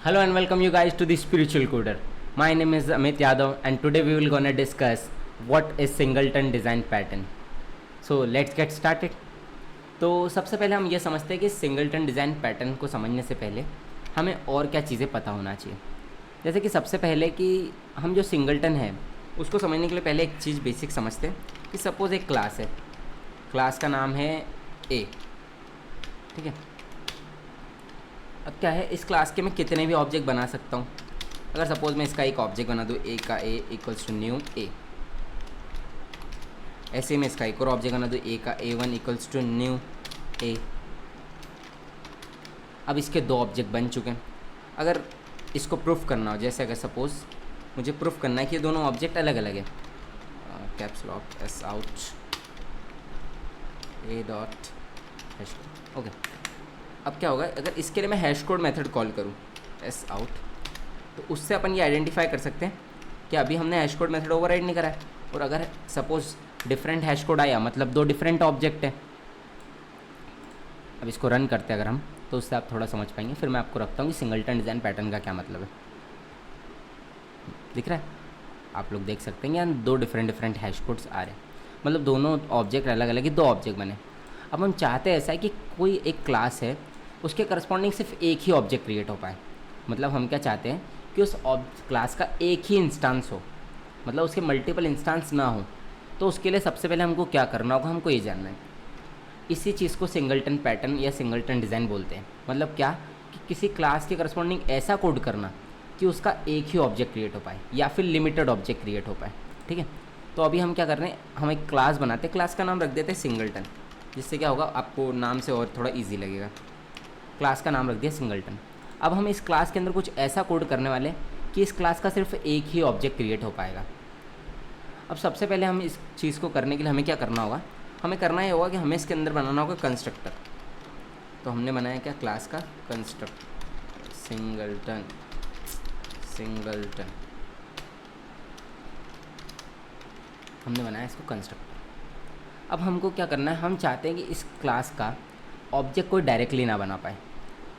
Hello and welcome you guys to the Spiritual Coder. My name is Amit Yadav and today we will gonna discuss what is singleton design pattern. So let's get started. तो सबसे पहले हम ये समझते हैं कि singleton design pattern को समझने से पहले हमें और क्या चीज़ें पता होना चाहिए। जैसे कि सबसे पहले कि हम जो सिंगलटन है उसको समझने के लिए पहले एक चीज़ बेसिक समझते हैं कि सपोज़ एक क्लास है, क्लास का नाम है ए, ठीक है। अब क्या है, इस क्लास के मैं कितने भी ऑब्जेक्ट बना सकता हूँ। अगर सपोज़ मैं इसका एक ऑब्जेक्ट बना दूँ ए का ए इक्वल्स टू न्यू ए, ऐसे में इसका एक और ऑब्जेक्ट बना दूँ ए का A1 इक्वल्स टू न्यू ए। अब इसके दो ऑब्जेक्ट बन चुके हैं। अगर इसको प्रूफ करना हो, जैसे अगर सपोज़ मुझे प्रूफ करना है कि ये दोनों ऑब्जेक्ट अलग अलग है, कैप्स लॉक एस आउट ए डॉट हैश, ओके। अब क्या होगा, अगर इसके लिए मैं हैश कोड मेथड कॉल करूँ एस आउट, तो उससे अपन ये आइडेंटिफाई कर सकते हैं कि अभी हमने हैश कोड मेथड ओवरराइड नहीं करा है। और अगर सपोज़ डिफरेंट हैश कोड आया, मतलब दो डिफरेंट ऑब्जेक्ट है, अब इसको रन करते हैं अगर हम, तो उससे आप थोड़ा समझ पाएंगे। फिर मैं आपको रखता हूँ कि सिंगलटन डिज़ाइन पैटर्न का क्या मतलब है। दिख रहा है, आप लोग देख सकते हैं कि दो डिफरेंट हैश कोड्स आ रहे हैं, मतलब दोनों ऑब्जेक्ट अलग अलग ही दो ऑब्जेक्ट बने। अब हम चाहते हैं ऐसा है कि कोई एक क्लास है, उसके करस्पॉन्डिंग सिर्फ एक ही ऑब्जेक्ट क्रिएट हो पाए। मतलब हम क्या चाहते हैं कि उस क्लास का एक ही इंस्टांस हो, मतलब उसके मल्टीपल इंस्टांस ना हो। तो उसके लिए सबसे पहले हमको क्या करना होगा, हमको ये जानना है। इसी चीज़ को सिंगलटन पैटर्न या सिंगलटन डिज़ाइन बोलते हैं। मतलब क्या कि किसी क्लास के करस्पॉन्डिंग ऐसा कोड करना कि उसका एक ही ऑब्जेक्ट क्रिएट हो पाए या फिर लिमिटेड ऑब्जेक्ट क्रिएट हो पाए, ठीक है। तो अभी हम क्या कर रहे हैं, हम एक क्लास बनाते हैं, क्लास का नाम रख देते हैं सिंगलटन, जिससे क्या होगा आपको नाम से और थोड़ा ईजी लगेगा। क्लास का नाम रख दिया सिंगलटन। अब हम इस क्लास के अंदर कुछ ऐसा कोड करने वाले कि इस क्लास का सिर्फ एक ही ऑब्जेक्ट क्रिएट हो पाएगा। अब सबसे पहले हम इस चीज़ को करने के लिए हमें क्या करना होगा, हमें करना ये होगा कि हमें इसके अंदर बनाना होगा कंस्ट्रक्टर। तो हमने बनाया क्या, क्लास का कंस्ट्रक्टर सिंगलटन हमने बनाया इसको कंस्ट्रक्टर। अब हमको क्या करना है, हम चाहते हैं कि इस क्लास का ऑब्जेक्ट कोई डायरेक्टली ना बना पाए।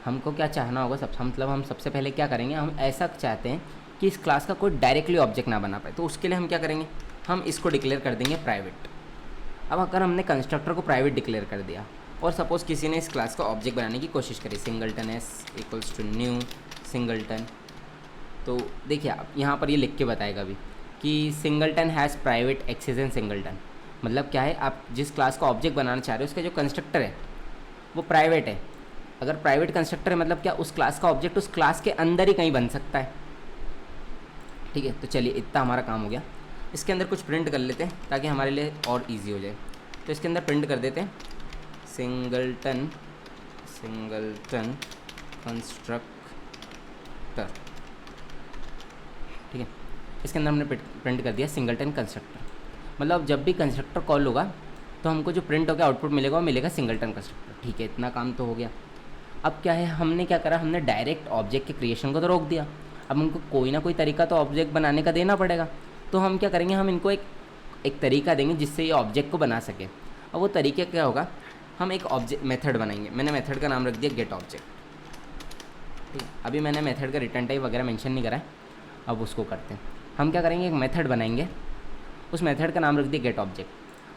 हमको क्या चाहना होगा, मतलब हम सबसे पहले क्या करेंगे, हम ऐसा चाहते हैं कि इस क्लास का कोई डायरेक्टली ऑब्जेक्ट ना बना पाए। तो उसके लिए हम क्या करेंगे, हम इसको डिक्लेयर कर देंगे प्राइवेट। अब अगर हमने कंस्ट्रक्टर को प्राइवेट डिक्लेयर कर दिया और सपोज़ किसी ने इस क्लास का ऑब्जेक्ट बनाने की कोशिश करी, singleton S equals to new singleton, तो देखिए आप यहाँ पर ये लिख के बताएगा अभी कि singleton has private access in singleton. मतलब क्या है, आप जिस क्लास का ऑब्जेक्ट बनाना चाह रहे हो उसका जो कंस्ट्रक्टर है वो प्राइवेट है। अगर प्राइवेट कंस्ट्रक्टर है मतलब क्या, उस क्लास का ऑब्जेक्ट उस क्लास के अंदर ही कहीं बन सकता है, ठीक है। तो चलिए इतना हमारा काम हो गया। इसके अंदर कुछ प्रिंट कर लेते हैं ताकि हमारे लिए और इजी हो जाए। तो इसके अंदर प्रिंट कर देते हैं सिंगलटन कंस्ट्रक्टर, ठीक है। इसके अंदर हमने प्रिंट कर दिया सिंगलटन कंस्ट्रक्टर। मतलब जब भी कंस्ट्रक्टर कॉल होगा तो हमको जो प्रिंट होगा आउटपुट मिलेगा वो मिलेगा सिंगलटन कंस्ट्रक्टर, ठीक है। इतना काम तो हो गया। अब क्या है, हमने क्या करा, हमने डायरेक्ट ऑब्जेक्ट के क्रिएशन को तो रोक दिया। अब हमको कोई ना कोई तरीका तो ऑब्जेक्ट बनाने का देना पड़ेगा। तो हम क्या करेंगे, हम इनको एक तरीका देंगे जिससे ये ऑब्जेक्ट को बना सके। और वो तरीका क्या होगा, हम एक ऑब्जेक्ट मेथड बनाएंगे। मैंने मेथड का नाम रख दिया गेट ऑब्जेक्ट, ठीक है। अभी मैंने मेथड का रिटर्न टाइप वगैरह मेंशन नहीं करा है, अब उसको करते हैं। हम क्या करेंगे, एक मेथड बनाएंगे, उस मेथड का नाम रख दिया गेट ऑब्जेक्ट।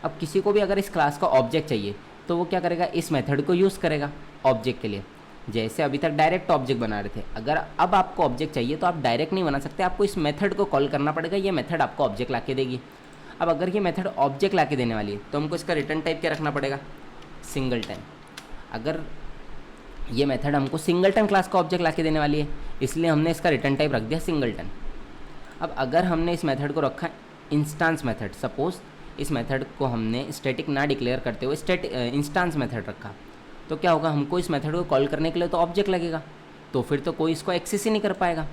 अब किसी को भी अगर इस क्लास का ऑब्जेक्ट चाहिए तो वो क्या करेगा, इस मेथड को यूज़ करेगा ऑब्जेक्ट के लिए। जैसे अभी तक डायरेक्ट ऑब्जेक्ट बना रहे थे, अगर अब आपको ऑब्जेक्ट चाहिए तो आप डायरेक्ट नहीं बना सकते, आपको इस मेथड को कॉल करना पड़ेगा। ये मेथड आपको ऑब्जेक्ट ला के देगी। अब अगर ये मेथड ऑब्जेक्ट ला के देने वाली है तो हमको इसका रिटर्न टाइप क्या रखना पड़ेगा, सिंगलटन। अगर ये मेथड हमको सिंगलटन क्लास का ऑब्जेक्ट ला के देने वाली है, इसलिए हमने इसका रिटर्न टाइप रख दिया सिंगलटन। अब अगर हमने इस मेथड को रखा इंस्टांस मेथड, सपोज़ इस मेथड को हमने स्टैटिक ना डिक्लेयर करते हुए इंस्टांस मेथड रखा, तो क्या होगा, हमको इस मेथड को कॉल करने के लिए तो ऑब्जेक्ट लगेगा, तो फिर तो कोई इसको एक्सेस ही नहीं कर पाएगा।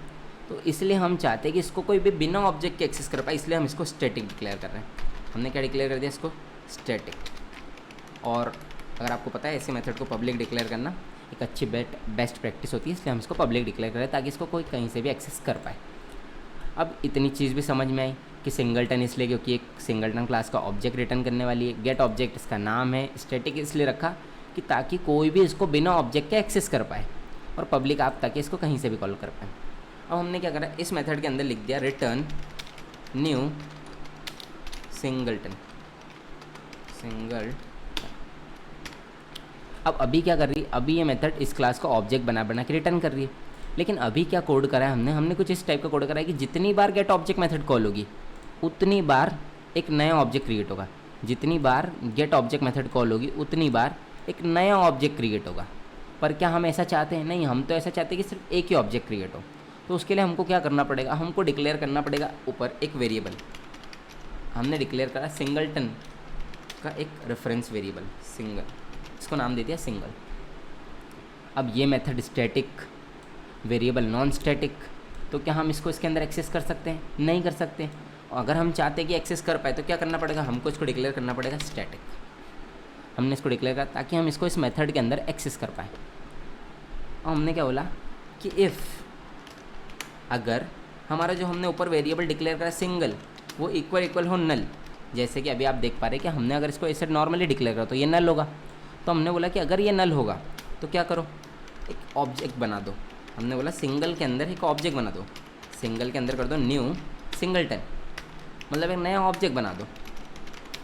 तो इसलिए हम चाहते हैं कि इसको कोई भी बिना ऑब्जेक्ट के एक्सेस कर पाए, इसलिए हम इसको स्टैटिक डिक्लेयर कर रहे हैं। हमने क्या डिक्लेयर कर दिया, इसको स्टैटिक। और अगर आपको पता है ऐसे मेथड को पब्लिक डिक्लेयर करना एक अच्छी बेस्ट प्रैक्टिस होती है, इसलिए हम इसको पब्लिक डिक्लेयर करें ताकि इसको कोई कहीं से भी एक्सेस कर पाए। अब इतनी चीज़ भी समझ में आई कि सिंगलटन इसलिए क्योंकि एक सिंगलटन क्लास का ऑब्जेक्ट रिटर्न करने वाली है, गेट ऑब्जेक्ट इसका नाम है, स्टैटिक इसलिए रखा कि ताकि कोई भी इसको बिना ऑब्जेक्ट के एक्सेस कर पाए। और पब्लिक आप, ताकि इसको कहीं से भी कॉल कर पाए। अब हमने क्या करा, इस मेथड के अंदर लिख दिया रिटर्न न्यू सिंगलटन। अब अभी क्या कर रही है, अभी ये मेथड इस क्लास को ऑब्जेक्ट बना बना के रिटर्न कर रही है। लेकिन अभी क्या कोड करा है हमने कुछ इस टाइप का कोड करा है कि जितनी बार गेट ऑब्जेक्ट मेथड कॉल होगी उतनी बार एक नया ऑब्जेक्ट क्रिएट होगा। जितनी बार गेट ऑब्जेक्ट मेथड कॉल होगी उतनी बार एक नया ऑब्जेक्ट क्रिएट होगा। पर क्या हम ऐसा चाहते हैं? नहीं, हम तो ऐसा चाहते हैं कि सिर्फ एक ही ऑब्जेक्ट क्रिएट हो। तो उसके लिए हमको क्या करना पड़ेगा, हमको डिक्लेयर करना पड़ेगा ऊपर एक वेरिएबल। हमने डिक्लेयर करा सिंगलटन का एक रेफरेंस वेरिएबल सिंगल, इसको नाम दे दिया सिंगल। अब ये method static variable non static, तो क्या हम इसको इसके अंदर एक्सेस कर सकते हैं? नहीं कर सकते। अगर हम चाहते हैं कि एक्सेस कर पाए तो क्या करना पड़ेगा, हमको इसको डिक्लेयर करना पड़ेगा स्टैटिक। हमने इसको डिक्लेयर करा ताकि हम इसको इस मेथड के अंदर एक्सेस कर पाए। और हमने क्या बोला कि इफ़, अगर हमारा जो हमने ऊपर वेरिएबल डिक्लेयर करा सिंगल वो इक्वल हो नल, जैसे कि अभी आप देख पा रहे हैं कि हमने अगर इसको ऐसे नॉर्मली डिक्लेयर करा तो ये नल होगा। तो हमने बोला कि अगर ये नल होगा तो क्या करो, एक ऑब्जेक्ट बना दो। हमने बोला सिंगल के अंदर एक ऑब्जेक्ट बना दो, सिंगल के अंदर कर दो न्यू सिंगलटन, मतलब एक नया ऑब्जेक्ट बना दो।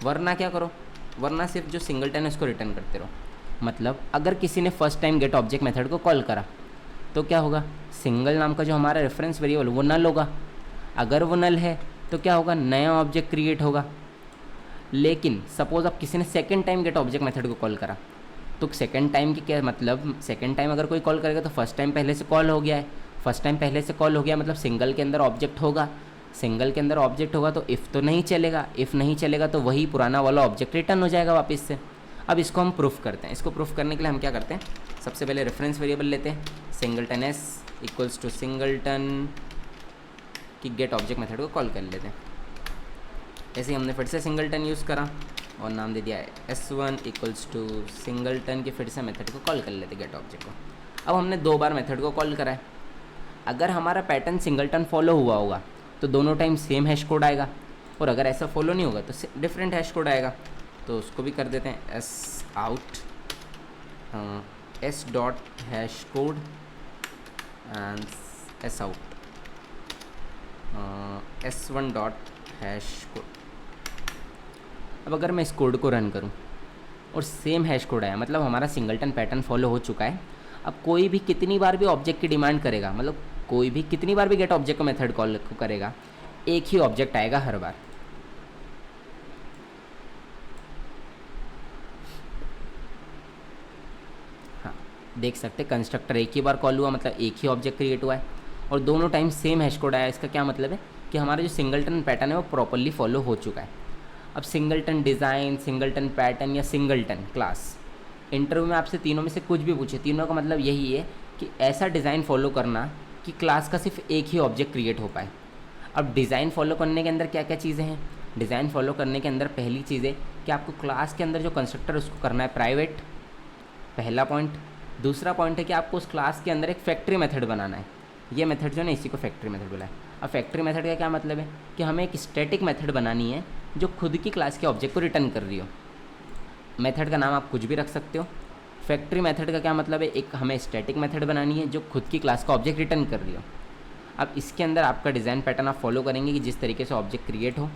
वरना क्या करो, वरना सिर्फ जो सिंगलटन है उसको रिटर्न करते रहो। मतलब अगर किसी ने first time get object method को कॉल करा तो क्या होगा, सिंगल नाम का जो हमारा रेफरेंस वेरिएबल वो नल होगा। अगर वो नल है तो क्या होगा, नया ऑब्जेक्ट क्रिएट होगा। लेकिन सपोज अब किसी ने second time get object method को कॉल करा तो सेकंड टाइम की क्या मतलब, सेकंड टाइम अगर कोई कॉल करेगा तो फर्स्ट टाइम पहले से कॉल हो गया है। फर्स्ट टाइम पहले से कॉल हो गया मतलब सिंगल के अंदर ऑब्जेक्ट होगा। सिंगल के अंदर ऑब्जेक्ट होगा तो इफ़ तो नहीं चलेगा, इफ़ नहीं चलेगा तो वही पुराना वाला ऑब्जेक्ट रिटर्न हो जाएगा वापस से। अब इसको हम प्रूफ करते हैं। इसको प्रूफ करने के लिए हम क्या करते हैं, सबसे पहले रेफरेंस वेरिएबल लेते हैं singleton S equals to singleton की गेट ऑब्जेक्ट मेथड को कॉल कर लेते हैं। ऐसे ही हमने फिर से सिंगलटन यूज़ करा और नाम दे दिया S1 इक्वल्स टू सिंगलटन की फिर से मेथड को कॉल कर लेते गेट ऑब्जेक्ट को। अब हमने 2 बार मेथड को कॉल करा है। अगर हमारा पैटर्न सिंगलटन फॉलो हुआ होगा तो दोनों टाइम सेम हैश कोड आएगा, और अगर ऐसा फॉलो नहीं होगा तो डिफरेंट हैश कोड आएगा। तो उसको भी कर देते हैं S out S dot hash code and S out S1 dot hash code. अब अगर मैं इस कोड को रन करूं और सेम हैश कोड आया, मतलब हमारा सिंगलटन पैटर्न फॉलो हो चुका है। अब कोई भी कितनी बार भी ऑब्जेक्ट की डिमांड करेगा, मतलब कोई भी कितनी बार भी गेट ऑब्जेक्ट को मेथड कॉल करेगा, एक ही ऑब्जेक्ट आएगा हर बार। हाँ, देख सकते कंस्ट्रक्टर एक ही बार कॉल हुआ मतलब एक ही ऑब्जेक्ट क्रिएट हुआ है, और दोनों टाइम सेम हैश कोड आया। इसका क्या मतलब है कि हमारा जो सिंगलटन पैटर्न है वो प्रॉपरली फॉलो हो चुका है। अब सिंगलटन डिज़ाइन, सिंगलटन पैटर्न या सिंगलटन क्लास, इंटरव्यू में आपसे तीनों में से कुछ भी पूछे, तीनों का मतलब यही है कि ऐसा डिज़ाइन फॉलो करना कि क्लास का सिर्फ एक ही ऑब्जेक्ट क्रिएट हो पाए। अब डिज़ाइन फॉलो करने के अंदर क्या क्या चीज़ें हैं, डिज़ाइन फॉलो करने के अंदर पहली चीज़ है कि आपको क्लास के अंदर जो कंस्ट्रक्टर उसको करना है प्राइवेट, पहला पॉइंट। दूसरा पॉइंट है कि आपको उस क्लास के अंदर एक फैक्ट्री मेथड बनाना है। ये मेथड जो है ना, इसी को फैक्ट्री मेथड बोला है। अब फैक्ट्री मेथड का क्या मतलब है कि हमें एक स्टैटिक मेथड बनानी है जो खुद की क्लास के ऑब्जेक्ट को रिटर्न कर रही हो। मेथड का नाम आप कुछ भी रख सकते हो। फैक्ट्री मेथड का क्या मतलब है, एक हमें स्टैटिक मेथड बनानी है जो खुद की क्लास का ऑब्जेक्ट रिटर्न कर रही हो। अब इसके अंदर आपका डिज़ाइन पैटर्न आप फॉलो करेंगे कि जिस तरीके से ऑब्जेक्ट क्रिएट हो।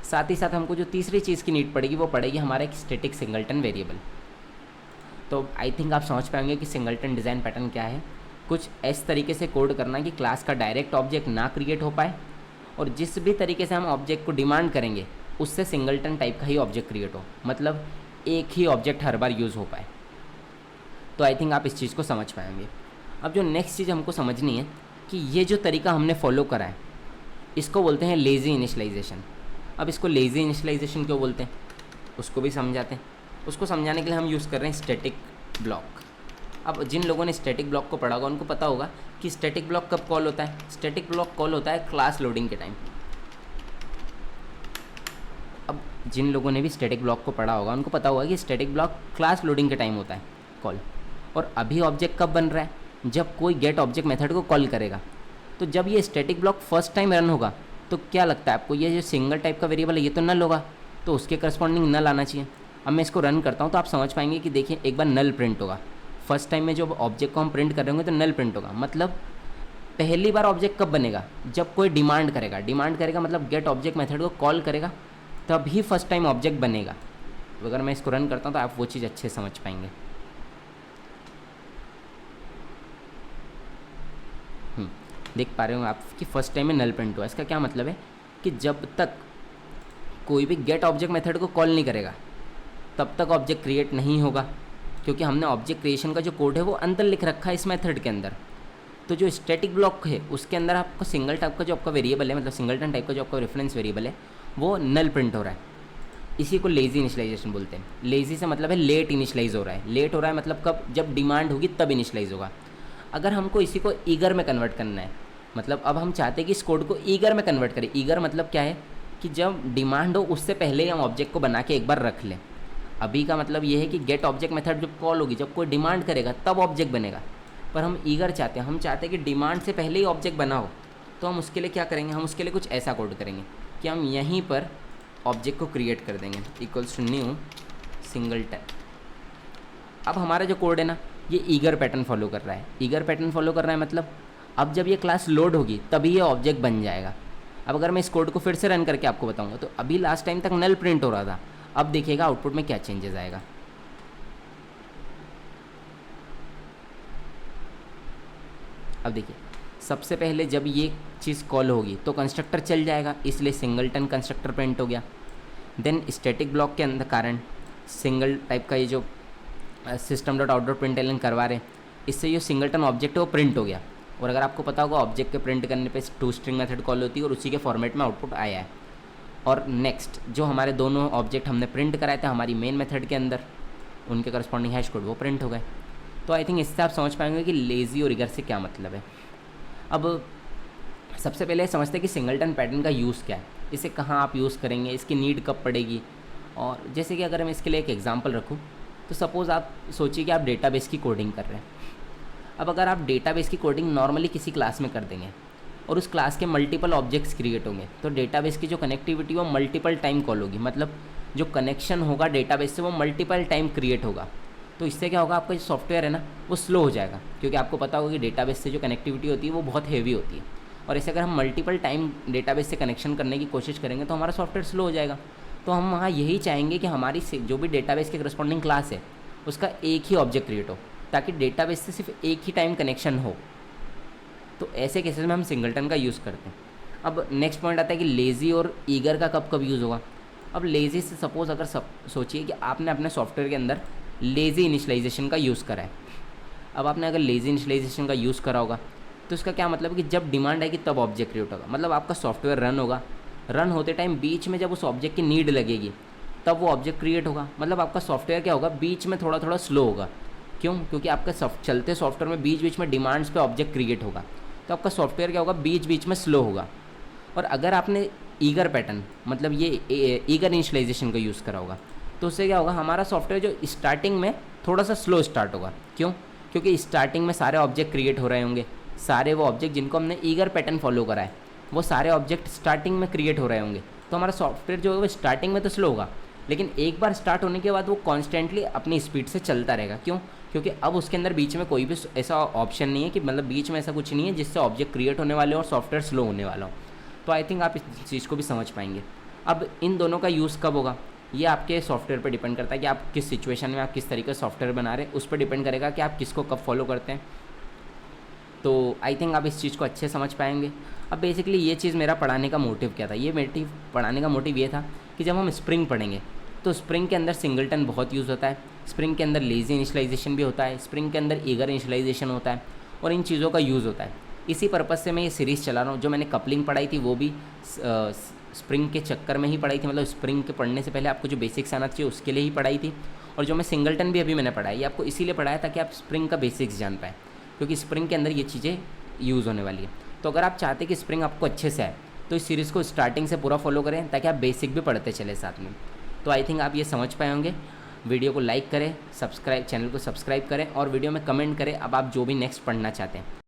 साथ ही साथ हमको जो तीसरी चीज़ की नीड पड़ेगी वो पड़ेगी हमारा एक स्टैटिक सिंगलटन वेरिएबल। तो आई थिंक आप समझ पाएंगे कि सिंगलटन डिज़ाइन पैटर्न क्या है। कुछ इस तरीके से कोड करना कि क्लास का डायरेक्ट ऑब्जेक्ट ना क्रिएट हो पाए, और जिस भी तरीके से हम ऑब्जेक्ट को डिमांड करेंगे उससे सिंगलटन टाइप का ही ऑब्जेक्ट क्रिएट हो, मतलब एक ही ऑब्जेक्ट हर बार यूज़ हो पाए। तो आई थिंक आप इस चीज़ को समझ पाएंगे। अब जो नेक्स्ट चीज़ हमको समझनी है कि ये जो तरीका हमने फॉलो करा है इसको बोलते हैं लेज़ी इनिशियलाइजेशन। अब इसको लेज़ी इनिशियलाइजेशन क्यों बोलते हैं उसको भी समझाते हैं। उसको समझाने के लिए हम यूज़ कर रहे हैं स्टैटिक ब्लॉक। अब जिन लोगों ने स्टैटिक ब्लॉक को पढ़ा होगा उनको पता होगा कि स्टैटिक ब्लॉक कब कॉल होता है। स्टैटिक ब्लॉक कॉल होता है क्लास लोडिंग के टाइम। अब जिन लोगों ने भी स्टैटिक ब्लॉक को पढ़ा होगा उनको पता होगा कि स्टैटिक ब्लॉक क्लास लोडिंग के टाइम होता है कॉल। और अभी ऑब्जेक्ट कब बन रहा है, जब कोई गेट ऑब्जेक्ट मेथड को कॉल करेगा। तो जब ये static block first time run होगा तो क्या लगता है आपको, ये जो सिंगल टाइप का वेरिएबल है ये तो नल होगा, तो उसके करस्पॉन्डिंग नल आना चाहिए। अब मैं इसको रन करता हूँ तो आप समझ पाएंगे कि देखिए एक बार नल प्रिंट होगा, फर्स्ट टाइम में जो ऑब्जेक्ट को हम प्रिंट कर रहे होंगे तो नल प्रिंट होगा। मतलब पहली बार ऑब्जेक्ट कब बनेगा, जब कोई डिमांड करेगा। डिमांड करेगा मतलब गेट ऑब्जेक्ट मेथड को कॉल करेगा, तभी फर्स्ट टाइम ऑब्जेक्ट बनेगा। अगर मैं इसको रन करता हूँ तो आप वो चीज़ अच्छे समझ पाएंगे। देख पा रहे हो आप कि फर्स्ट टाइम में नल प्रिंट हुआ। इसका क्या मतलब है कि जब तक कोई भी गेट ऑब्जेक्ट मेथड को कॉल नहीं करेगा तब तक ऑब्जेक्ट क्रिएट नहीं होगा, क्योंकि हमने ऑब्जेक्ट क्रिएशन का जो कोड है वो अंदर लिख रखा है इस मेथड के अंदर। तो जो स्टैटिक ब्लॉक है उसके अंदर आपका सिंगल टाइप का जो आपका वेरिएबल है, मतलब सिंगलटन टाइप का जो आपका रेफरेंस वेरिएबल है वो नल प्रिंट हो रहा है। इसी को लेज़ी इनिशियलाइजेशन बोलते हैं। लेज़ी से मतलब है लेट इनिशियलाइज हो रहा है। लेट हो रहा है मतलब कब, जब डिमांड होगी तब इनिशियलाइज होगा। अगर हमको इसी को ईगर में कन्वर्ट करना है, मतलब अब हम चाहते हैं कि इस कोड को ईगर में कन्वर्ट करें। ईगर मतलब क्या है कि जब डिमांड हो उससे पहले ही हम ऑब्जेक्ट को बना के एक बार रख लें। अभी का मतलब ये है कि गेट ऑब्जेक्ट मेथड जब कॉल होगी, जब कोई डिमांड करेगा तब ऑब्जेक्ट बनेगा। पर हम ईगर चाहते हैं, हम चाहते हैं कि डिमांड से पहले ही ऑब्जेक्ट बना हो। तो हम उसके लिए क्या करेंगे, हम उसके लिए कुछ ऐसा कोड करेंगे कि हम यहीं पर ऑब्जेक्ट को क्रिएट कर देंगे इक्वल्स टू न्यू सिंगलटन। अब हमारा जो कोड है ना ये ईगर पैटर्न फॉलो कर रहा है। ईगर पैटर्न फॉलो कर रहा है मतलब अब जब ये क्लास लोड होगी तभी ये ऑब्जेक्ट बन जाएगा। अब अगर मैं इस कोड को फिर से रन करके आपको बताऊंगा तो अभी लास्ट टाइम तक नल प्रिंट हो रहा था, अब देखिएगा आउटपुट में क्या चेंजेस आएगा। अब देखिए सबसे पहले जब ये चीज़ कॉल होगी तो कंस्ट्रक्टर चल जाएगा, इसलिए सिंगलटन कंस्ट्रक्टर प्रिंट हो गया। देन स्टैटिक ब्लॉक के अंदर कारण सिंगल टाइप का ये जो सिस्टम डॉट आउटडॉट प्रिंट करवा रहे हैं, इससे ये सिंगलटन ऑब्जेक्ट है वो प्रिंट हो गया। और अगर आपको पता होगा ऑब्जेक्ट के प्रिंट करने पे टू स्ट्रिंग मेथड कॉल होती है और उसी के फॉर्मेट में आउटपुट आया है। और नेक्स्ट जो हमारे दोनों ऑब्जेक्ट हमने प्रिंट कराए थे हमारी मेन मेथड के अंदर, उनके करस्पॉन्डिंग हैश कोड वो प्रिंट हो गए। तो आई थिंक इससे आप समझ पाएंगे कि लेज़ी और ईगर से क्या मतलब है। अब सबसे पहले समझते हैं कि सिंगलटन पैटर्न का यूज़ क्या है, इसे कहाँ आप यूज़ करेंगे, इसकी नीड कब पड़ेगी। और जैसे कि अगर मैं इसके लिए एक एग्जांपल रखूँ तो सपोज़ आप सोचिए कि आप डेटाबेस की कोडिंग कर रहे हैं। अब अगर आप डेटाबेस की कोडिंग नॉर्मली किसी क्लास में कर देंगे और उस क्लास के मल्टीपल ऑब्जेक्ट्स क्रिएट होंगे तो डेटाबेस की जो कनेक्टिविटी वो मल्टीपल टाइम कॉल होगी, मतलब जो कनेक्शन होगा डेटाबेस से वो मल्टीपल टाइम क्रिएट होगा। तो इससे क्या होगा, आपका जो सॉफ्टवेयर है ना वो स्लो हो जाएगा, क्योंकि आपको पता होगा कि डेटाबेस से जो कनेक्टिविटी होती है वो बहुत हेवी होती है। और ऐसे अगर हम मल्टीपल टाइम डेटाबेस से कनेक्शन करने की कोशिश करेंगे तो हमारा सॉफ्टवेयर स्लो हो जाएगा। तो हम वहाँ यही चाहेंगे कि हमारी जो भी डेटाबेस के करस्पॉन्डिंग क्लास है उसका एक ही ऑब्जेक्ट क्रिएट हो, ताकि डेटाबेस से सिर्फ एक ही टाइम कनेक्शन हो। तो ऐसे केसेस में हम सिंगलटन का यूज़ करते हैं। अब नेक्स्ट पॉइंट आता है कि लेज़ी और ईगर का कब कब यूज़ होगा। अब लेज़ी से सपोज़ अगर सोचिए कि आपने अपने सॉफ्टवेयर के अंदर लेज़ी इनिशियलाइजेशन का यूज़ करा है। अब आपने अगर लेज़ी इनिशियलाइजेशन का यूज़ करा होगा तो इसका क्या मतलब है कि जब डिमांड आएगी तब ऑब्जेक्ट क्रिएट होगा। मतलब आपका सॉफ्टवेयर रन होगा, रन होते टाइम बीच में जब उस ऑब्जेक्ट की नीड लगेगी तब वो ऑब्जेक्ट क्रिएट होगा। मतलब आपका सॉफ्टवेयर क्या होगा, बीच में थोड़ा थोड़ा स्लो होगा। क्यों? क्योंकि आपका चलते सॉफ्टवेयर में बीच बीच में डिमांड्स पे ऑब्जेक्ट क्रिएट होगा, तो आपका सॉफ्टवेयर क्या होगा, बीच बीच में स्लो होगा। और अगर आपने ईगर पैटर्न मतलब ये ईगर इनिशियलाइजेशन का यूज़ करा होगा तो उससे क्या होगा, हमारा सॉफ्टवेयर जो स्टार्टिंग में थोड़ा सा स्लो स्टार्ट होगा। क्यों? क्योंकि स्टार्टिंग में सारे ऑब्जेक्ट क्रिएट हो रहे होंगे, सारे वो ऑब्जेक्ट जिनको हमने ईगर पैटर्न फॉलो करा है वो सारे ऑब्जेक्ट स्टार्टिंग में क्रिएट हो रहे होंगे। तो हमारा सॉफ्टवेयर जो है वो स्टार्टिंग में तो स्लो होगा, लेकिन एक बार स्टार्ट होने के बाद वो कॉन्स्टेंटली अपनी स्पीड से चलता रहेगा। क्यों? क्योंकि अब उसके अंदर बीच में कोई भी ऐसा ऑप्शन नहीं है कि मतलब बीच में ऐसा कुछ नहीं है जिससे ऑब्जेक्ट क्रिएट होने वाले हो और सॉफ्टवेयर स्लो होने वाला हो। तो आई थिंक आप इस चीज़ को भी समझ पाएंगे। अब इन दोनों का यूज़ कब होगा ये आपके सॉफ्टवेयर पर डिपेंड करता है कि आप किस सिचुएशन में आप किस तरीके से सॉफ्टवेयर बना रहे हैं, उस पर डिपेंड करेगा कि आप किसको कब फॉलो करते हैं। तो आई थिंक आप इस चीज़ को अच्छे समझ पाएंगे। अब बेसिकली ये चीज़ मेरा पढ़ाने का मोटिव क्या था, ये मेरे पढ़ाने का मोटिव ये था कि जब हम स्प्रिंग पढ़ेंगे तो स्प्रिंग के अंदर सिंगलटन बहुत यूज़ होता है, स्प्रिंग के अंदर लेज़ी इनिशियलाइजेशन भी होता है, स्प्रिंग के अंदर ईगर इनिशियलाइजेशन होता है और इन चीज़ों का यूज़ होता है। इसी पर्पज़ से मैं ये सीरीज़ चला रहा हूँ। जो मैंने कपलिंग पढ़ाई थी वो भी स्प्रिंग के चक्कर में ही पढ़ाई थी, मतलब स्प्रिंग के पढ़ने से पहले आपको जो बेसिक्स आना चाहिए उसके लिए ही पढ़ाई थी। और जो मैं सिंगलटन भी अभी मैंने पढ़ाई, ये आपको इसीलिए पढ़ाया ताकि आप स्प्रिंग का बेसिक्स जान पाएँ, क्योंकि स्प्रिंग के अंदर ये चीज़ें यूज़ होने वाली है। तो अगर आप चाहते कि स्प्रिंग आपको अच्छे से आए तो इस सीरीज़ को स्टार्टिंग से पूरा फॉलो करें ताकि आप बेसिक भी पढ़ते चले साथ में। तो आई थिंक आप ये समझ पाए होंगे। वीडियो को लाइक करें, चैनल को सब्सक्राइब करें और वीडियो में कमेंट करें अब आप जो भी नेक्स्ट पढ़ना चाहते हैं।